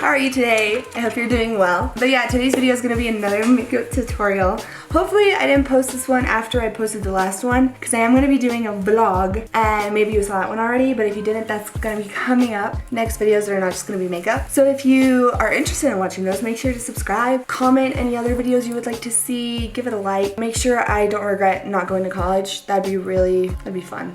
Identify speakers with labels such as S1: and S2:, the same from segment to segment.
S1: how are you today? I hope you're doing well. But yeah, today's video is gonna be another makeup tutorial. Hopefully I didn't post this one after I posted the last one because I am gonna be doing a vlog and maybe you saw that one already, but if you didn't, that's gonna be coming up. Next videos are not just gonna be makeup. So if you are interested in watching those, make sure to subscribe, comment any other videos you would like to see, give it a like. Make sure I don't regret not going to college. That'd be fun.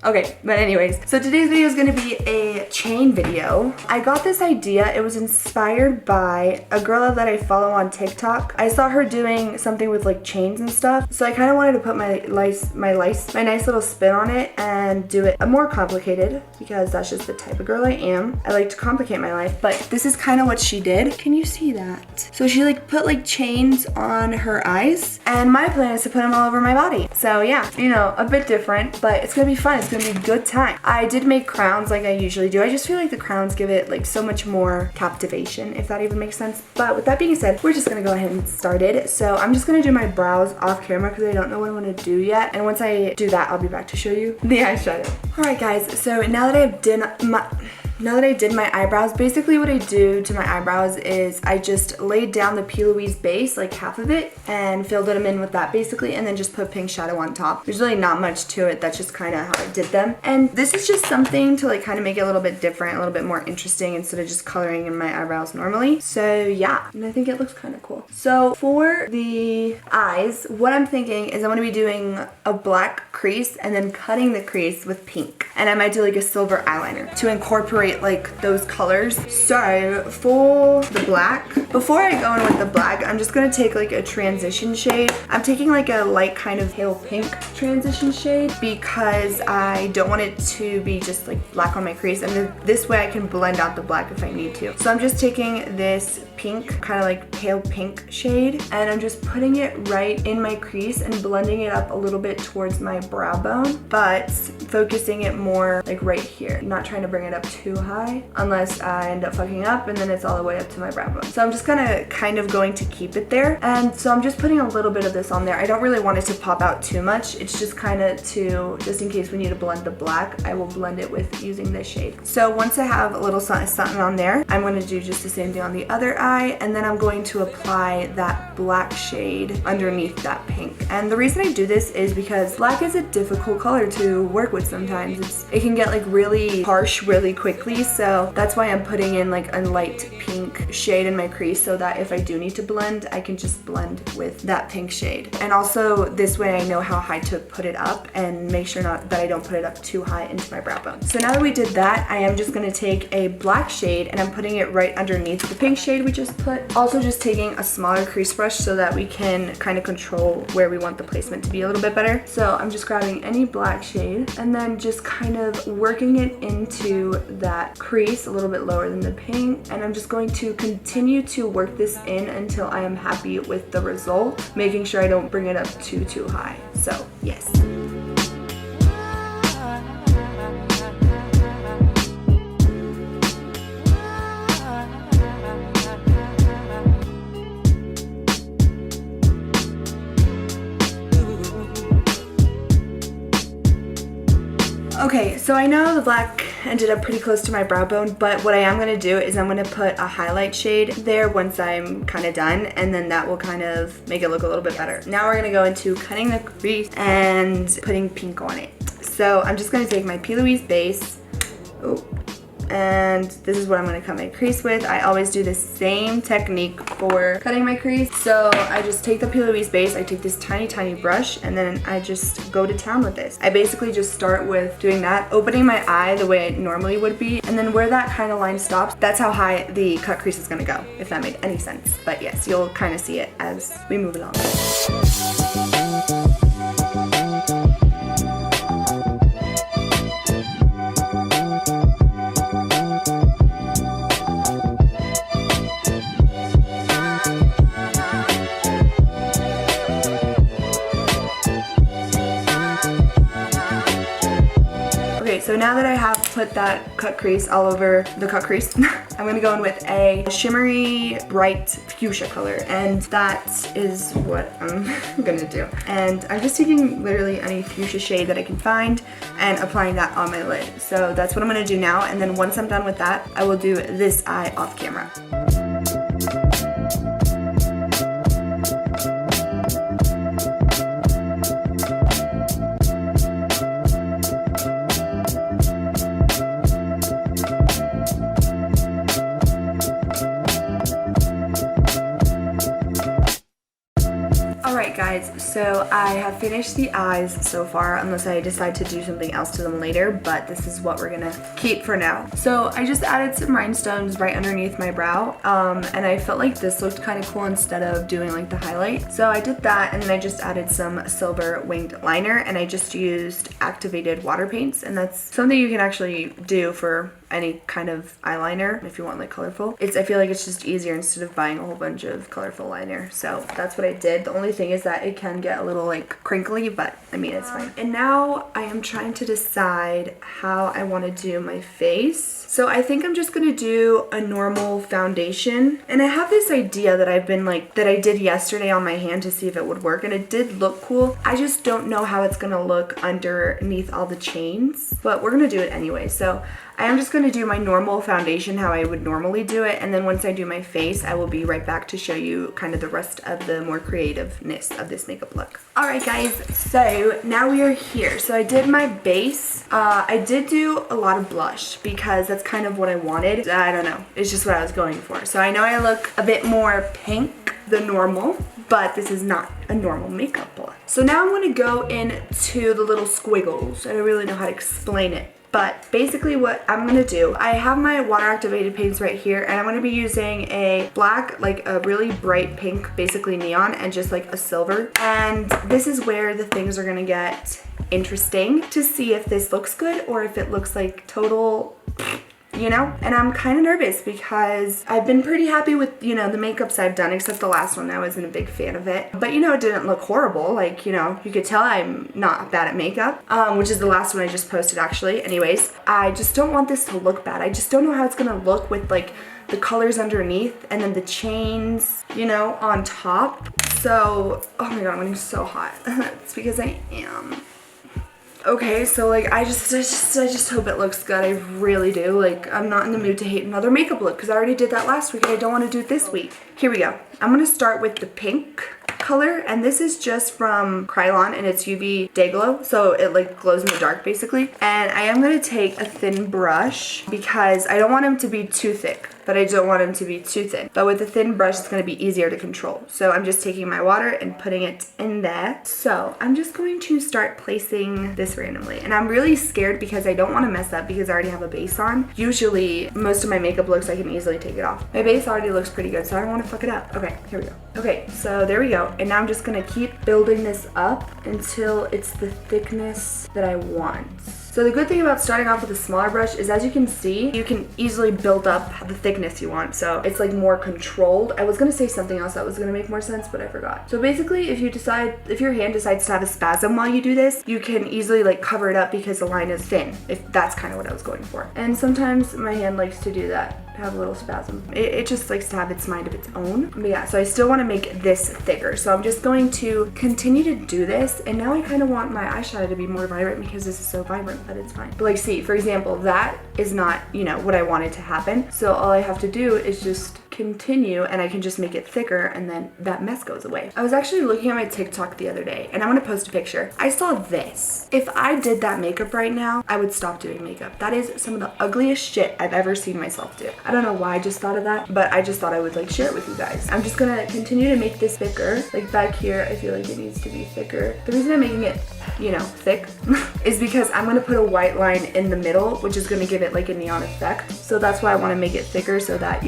S1: Okay, but anyways, so today's video is gonna be a chain video. I got this idea, it was inspired by a girl that I follow on TikTok. I saw her doing something with like chains and stuff, so I kind of wanted to put my nice little spin on it and do it more complicated because that's just the type of girl I am. I like to complicate my life, but this is kind of what she did. Can you see that? So she like put like chains on her eyes, and my plan is to put them all over my body. So yeah, you know, a bit different, but it's gonna be fun. It's gonna be a good time. I did make crowns like I usually do. I just feel like the crowns give it like so much more captivation, if that even makes sense. But with that being said, we're just gonna go ahead and start it. So I'm just gonna do my brows off camera because I don't know what I want to do yet. And once I do that, I'll be back to show you the eyeshadow. All right, guys. So now that I did my eyebrows, basically what I do to my eyebrows is I just laid down the P. Louise base, like half of it, and filled them in with that basically, and then just put pink shadow on top. There's really not much to it. That's just kind of how I did them. And this is just something to like kind of make it a little bit different, a little bit more interesting instead of just coloring in my eyebrows normally. So yeah, and I think it looks kind of cool. So for the eyes, what I'm thinking is I'm going to be doing a black crease and then cutting the crease with pink. And I might do like a silver eyeliner to incorporate like those colors. So for the black, before I go in with the black, I'm just gonna take like a transition shade. I'm taking like a light kind of pale pink transition shade because I don't want it to be just like black on my crease, and then this way I can blend out the black if I need to. So I'm just taking this pink, kind of like pale pink shade, and I'm just putting it right in my crease and blending it up a little bit towards my brow bone, but focusing it more like right here, not trying to bring it up too high unless I end up fucking up and then it's all the way up to my brow bone. So I'm just gonna kind of going to keep it there, and so I'm just putting a little bit of this on there. I don't really want it to pop out too much. It's just kind of just in case we need to blend the black, I will blend it with using this shade. So once I have a little something on there, I'm going to do just the same thing on the other eye, and then I'm going to apply that black shade underneath that pink. And the reason I do this is because black is a difficult color to work with sometimes. It can get like really harsh really quickly, so that's why I'm putting in like a light pink shade in my crease so that if I do need to blend, I can just blend with that pink shade. And also this way I know how high to put it up and make sure that I don't put it up too high into my brow bone. So now that we did that, I am just gonna take a black shade and I'm putting it right underneath the pink shade we just put. Also just taking a smaller crease brush so that we can kind of control where we want the placement to be a little bit better. So I'm just grabbing any black shade and then just kind of working it into that crease a little bit lower than the pink, and I'm just going to continue to work this in until I am happy with the result, making sure I don't bring it up too high. So yes. Okay, so I know the black ended up pretty close to my brow bone, but what I am going to do is I'm going to put a highlight shade there once I'm kind of done, and then that will kind of make it look a little bit better. Now we're going to go into cutting the crease and putting pink on it. So I'm just going to take my P. Louise base, and this is what I'm going to cut my crease with. I always do the same technique for cutting my crease. So I just take the P. Louise base, I take this tiny brush, and then I just go to town with this. I basically just start with doing that, opening my eye the way it normally would be, and then where that kind of line stops, that's how high the cut crease is going to go, if that made any sense. But yes, you'll kind of see it as we move along. So now that I have put that cut crease all over the cut crease, I'm gonna go in with a shimmery bright fuchsia color, and that is what I'm gonna do. And I'm just taking literally any fuchsia shade that I can find and applying that on my lid. So that's what I'm gonna do now, and then once I'm done with that, I will do this eye off camera. Alright guys, so I have finished the eyes so far, unless I decide to do something else to them later, but this is what we're gonna keep for now. So I just added some rhinestones right underneath my brow, and I felt like this looked kind of cool instead of doing like the highlight. So I did that, and then I just added some silver winged liner, and I just used activated water paints, and that's something you can actually do for any kind of eyeliner if you want like colorful. I feel like it's just easier instead of buying a whole bunch of colorful liner. So that's what I did. The only thing is that it can get a little like crinkly, but I mean it's fine. And now I am trying to decide how I want to do my face. So I think I'm just gonna do a normal foundation, and I have this idea that I did yesterday on my hand to see if it would work, and it did look cool. I just don't know how it's gonna look underneath all the chains, but we're gonna do it anyway. So I am just going to do my normal foundation how I would normally do it, and then once I do my face, I will be right back to show you kind of the rest of the more creativeness of this makeup look. Alright guys, so now we are here. So I did my base. I did do a lot of blush because that's kind of what I wanted. I don't know, it's just what I was going for. So I know I look a bit more pink than normal, but this is not a normal makeup look. So now I'm going to go into the little squiggles. I don't really know how to explain it. But basically what I'm going to do, I have my water activated paints right here, and I'm going to be using a black, like a really bright pink, basically neon, and just like a silver. And this is where the things are going to get interesting to see if this looks good or if it looks like total, you know? And I'm kind of nervous because I've been pretty happy with, you know, the makeups I've done, except the last one. I wasn't a big fan of it. But, you know, it didn't look horrible. Like, you know, you could tell I'm not bad at makeup, which is the last one I just posted, actually. Anyways, I just don't want this to look bad. I just don't know how it's gonna look with, like, the colors underneath and then the chains, you know, on top. So, oh my god, I'm getting so hot. It's because I am. Okay, so like I just hope it looks good. I really do. Like, I'm not in the mood to hate another makeup look because I already did that last week and I don't want to do it this week. Here we go. I'm gonna start with the pink color, and this is just from Krylon, and it's UV Day Glow, so it like glows in the dark basically. And I am gonna take a thin brush because I don't want them to be too thick, but I don't want them to be too thin. But with a thin brush, it's gonna be easier to control. So I'm just taking my water and putting it in there. So I'm just going to start placing this randomly. And I'm really scared because I don't wanna mess up because I already have a base on. Usually, most of my makeup looks, I can easily take it off. My base already looks pretty good, so I don't wanna fuck it up. Okay, here we go. Okay, so there we go. And now I'm just gonna keep building this up until it's the thickness that I want. So the good thing about starting off with a smaller brush is, as you can see, you can easily build up the thickness you want. So it's like more controlled. I was gonna say something else that was gonna make more sense, but I forgot. So basically, if your hand decides to have a spasm while you do this, you can easily like cover it up because the line is thin, if that's kind of what I was going for. And sometimes my hand likes to do that, have a little spasm. It just likes to have its mind of its own. But yeah, so I still want to make this thicker. So I'm just going to continue to do this. And now I kind of want my eyeshadow to be more vibrant because this is so vibrant, but it's fine. But like, see, for example, that is not, you know, what I wanted to happen. So all I have to do is just continue, and I can just make it thicker, and then that mess goes away. I was actually looking at my TikTok the other day, and I'm gonna post a picture. I saw this. If I did that makeup right now, I would stop doing makeup. That is some of the ugliest shit I've ever seen myself do. I don't know why I just thought of that, but I just thought I would like share it with you guys. I'm just gonna continue to make this thicker. Like back here, I feel like it needs to be thicker. The reason I'm making it, you know, thick is because I'm gonna put a white line in the middle, which is gonna give it like a neon effect. So that's why I wanna make it thicker, so that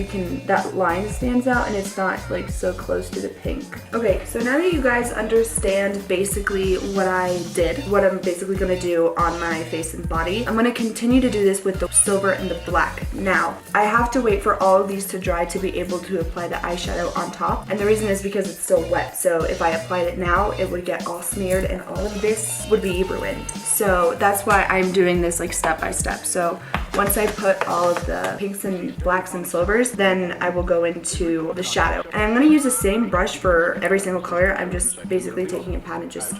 S1: that line stands out and it's not like so close to the pink. Okay, so now that you guys understand basically what I did, what I'm basically gonna do on my face and body, I'm gonna continue to do this with the silver and the black. Now, I have to wait for all of these to dry to be able to apply the eyeshadow on top. And the reason is because it's still wet. So if I applied it now, it would get all smeared, and all of this this would be ruined. So that's why I'm doing this like step by step. So once I put all of the pinks and blacks and silvers, then I will go into the shadow. And I'm gonna use the same brush for every single color. I'm just basically taking a pad and just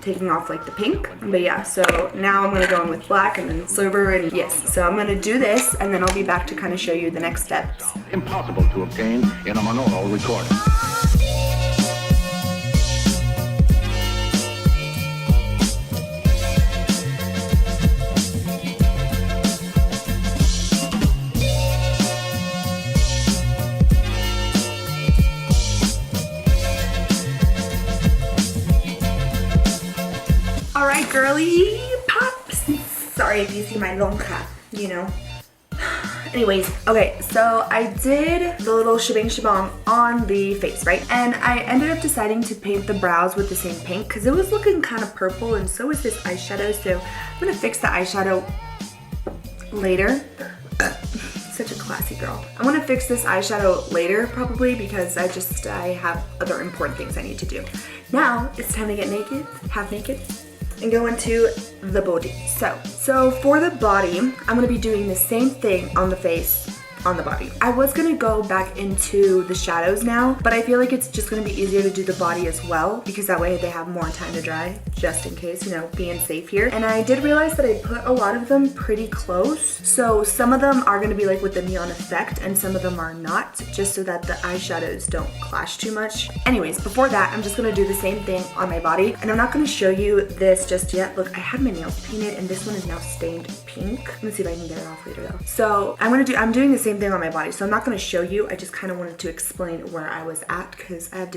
S1: taking off like the pink. But yeah, so now I'm gonna go in with black and then silver, and yes. So I'm gonna do this and then I'll be back to kind of show you the next steps.
S2: Impossible to obtain in a monaural recording.
S1: Alright, girly pops. Sorry if you see my long hat, you know. Anyways, okay, so I did the little shebang shabong on the face, right? And I ended up deciding to paint the brows with the same paint because it was looking kind of purple, and so is this eyeshadow. So I'm gonna fix the eyeshadow later. Such a classy girl. I'm gonna fix this eyeshadow later probably because I have other important things I need to do. Now it's time to get naked, half naked, and go into the body. So for the body, I'm gonna be doing the same thing on the face, on the body. I was gonna go back into the shadows now, but I feel like it's just gonna be easier to do the body as well because that way they have more time to dry, just in case, you know, being safe here. And I did realize that I put a lot of them pretty close. So some of them are gonna be like with the neon effect and some of them are not, just so that the eyeshadows don't clash too much. Anyways, before that, I'm just gonna do the same thing on my body. And I'm not gonna show you this just yet. Look, I had my nails painted and this one is now stained pink. Let me see if I can get it off later though. So I'm doing the same thing on my body. So I'm not gonna show you, I just kind of wanted to explain where I was at because I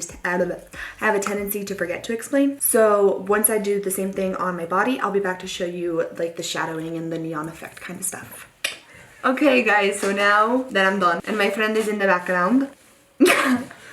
S1: have a tendency to forget to explain. So once I do the same thing on my body, I'll be back to show you like the shadowing and the neon effect kind of stuff. Okay guys, so now that I'm done and my friend is in the background,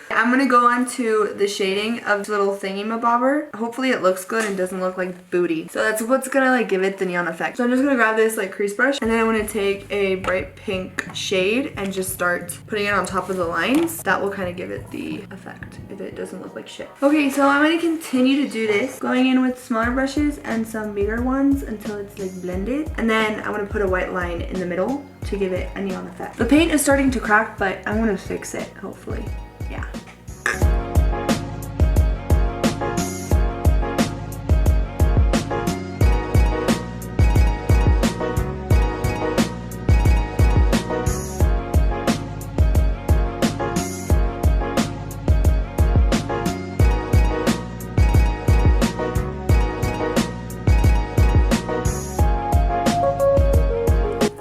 S1: I'm gonna go on to the shading of this little thingy-mabobber. Hopefully it looks good and doesn't look like booty. So that's what's gonna like give it the neon effect. So I'm just gonna grab this like crease brush and then I'm gonna take a bright pink shade and just start putting it on top of the lines. That will kind of give it the effect if it doesn't look like shit. Okay, so I'm gonna continue to do this, going in with smaller brushes and some bigger ones until it's like blended. And then I'm gonna put a white line in the middle to give it a neon effect. The paint is starting to crack, but I'm gonna fix it, hopefully. Yeah.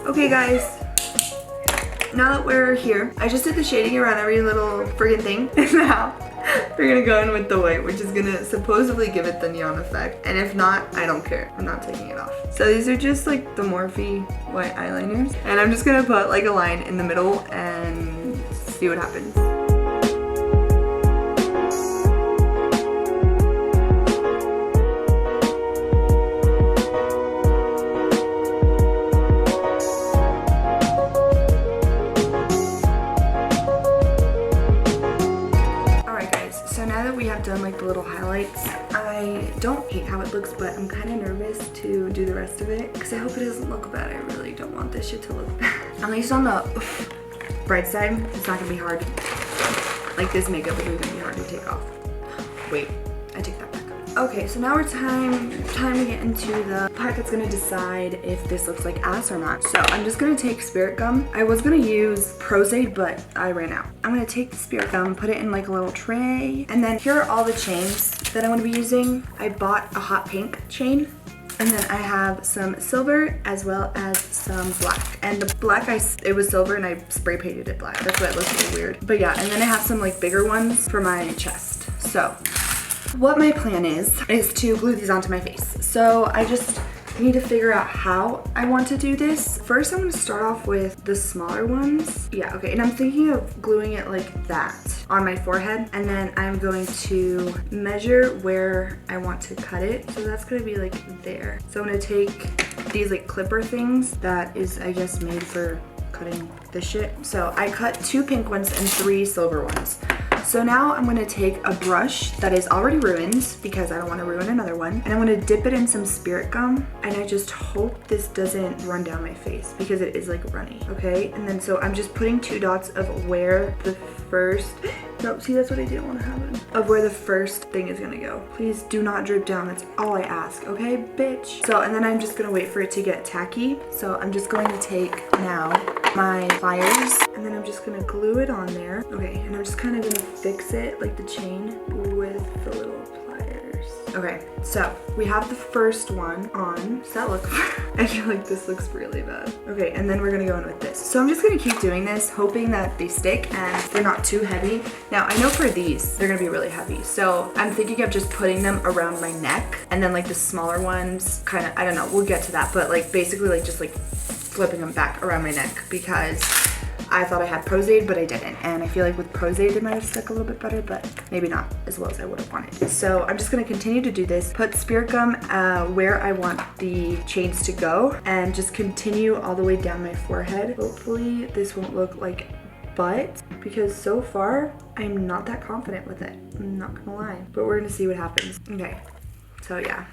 S1: Okay guys, now that we're here, I just did the shading around every little friggin' thing, and now we're gonna go in with the white, which is gonna supposedly give it the neon effect, and if not, I don't care. I'm not taking it off. So these are just like the Morphe white eyeliners, and I'm just gonna put like a line in the middle and see what happens. Done like the little highlights. I don't hate how it looks, but I'm kind of nervous to do the rest of it because I hope it doesn't look bad. I really don't want this shit to look bad. At least on the bright side, it's not gonna be hard. Like this makeup isn't gonna be hard to take off. Wait, I take that back. Okay, so now we're time to get into the part that's gonna decide if this looks like ass or not. So I'm just gonna take spirit gum. I was gonna use Prosade, but I ran out. I'm gonna take the spirit gum, put it in like a little tray, and then here are all the chains that I'm gonna be using. I bought a hot pink chain, and then I have some silver as well as some black. And the black, it was silver and I spray painted it black. That's why it looks a little weird. But yeah, and then I have some like bigger ones for my chest. So what my plan is to glue these onto my face. So I just need to figure out how I want to do this. First, I'm gonna start off with the smaller ones. Yeah, okay, and I'm thinking of gluing it like that on my forehead. And then I'm going to measure where I want to cut it. So that's gonna be like there. So I'm gonna take these like clipper things that is, I guess, made for cutting this shit. So I cut 2 pink ones and 3 silver ones. So now I'm gonna take a brush that is already ruined because I don't want to ruin another one, and I'm gonna dip it in some spirit gum, and I just hope this doesn't run down my face because it is like runny, okay? And then so I'm just putting 2 dots of where the first, no, see, that's what I didn't want to happen, of where the first thing is gonna go. Please do not drip down, that's all I ask, okay, bitch? So, and then I'm just gonna wait for it to get tacky. So I'm just going to take now my pliers, and then I'm just gonna glue it on there. Okay, and I'm just kind of gonna fix it like the chain with the little pliers. Okay, so we have the first one on. Does that look, I feel like this looks really bad. Okay, and then we're gonna go in with this. So I'm just gonna keep doing this, hoping that they stick and they're not too heavy. Now, I know for these, they're gonna be really heavy. So I'm thinking of just putting them around my neck, and then like the smaller ones, kind of, I don't know, we'll get to that, but like basically like just like flipping them back around my neck because I thought I had Pros-Aid, but I didn't. And I feel like with Pros-Aid, it might have stuck a little bit better, but maybe not as well as I would have wanted. So I'm just gonna continue to do this, put spirit gum where I want the chains to go, and just continue all the way down my forehead. Hopefully this won't look like butt, because so far, I'm not that confident with it. I'm not gonna lie, but we're gonna see what happens. Okay, so yeah.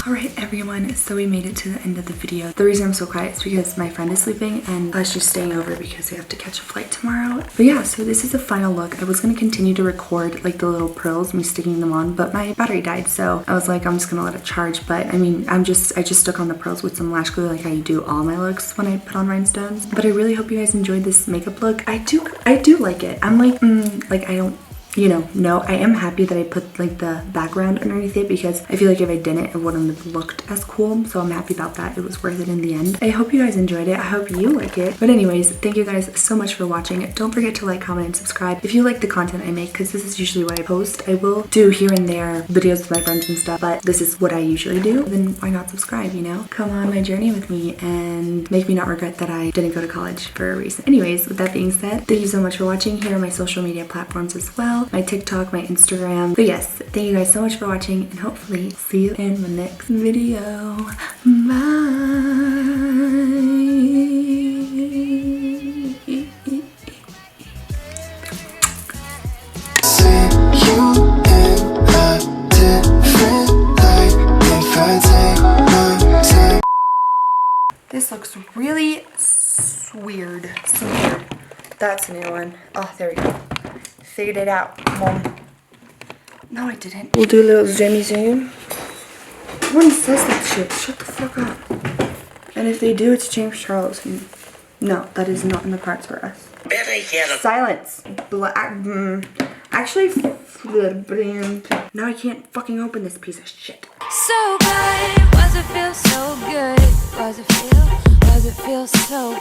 S1: Alright everyone, so we made it to the end of the video. The reason I'm so quiet is because my friend is sleeping and she's staying over because we have to catch a flight tomorrow. But yeah, so this is the final look. I was going to continue to record like the little pearls, me sticking them on, but my battery died, so I was like, I'm just going to let it charge. But I mean, I just stuck on the pearls with some lash glue like I do all my looks when I put on rhinestones. But I really hope you guys enjoyed this makeup look. I do like it. I'm like, like I don't, you know, no, I am happy that I put like the background underneath it because I feel like if I didn't, it wouldn't have looked as cool. So I'm happy about that. It was worth it in the end. I hope you guys enjoyed it. I hope you like it. But anyways, thank you guys so much for watching. Don't forget to like, comment, and subscribe if you like the content I make, because this is usually what I post. I will do here and there videos with my friends and stuff, but this is what I usually do. Then why not subscribe, you know? Come on my journey with me and make me not regret that I didn't go to college for a reason. Anyways, with that being said, thank you so much for watching. Here are my social media platforms as well. My TikTok, my Instagram. But yes, thank you guys so much for watching, and hopefully see you in my next video. Bye. This looks really weird. That's a new one. Oh, there we go. Figured it out, Mom. No, I didn't. We'll do a little zoom. No one says that shit. Shut the fuck up. And if they do, it's James Charles. No, that is not in the cards for us. Silence. Actually, now I can't fucking open this piece of shit.
S3: So good, was it feel so good? Was it feel so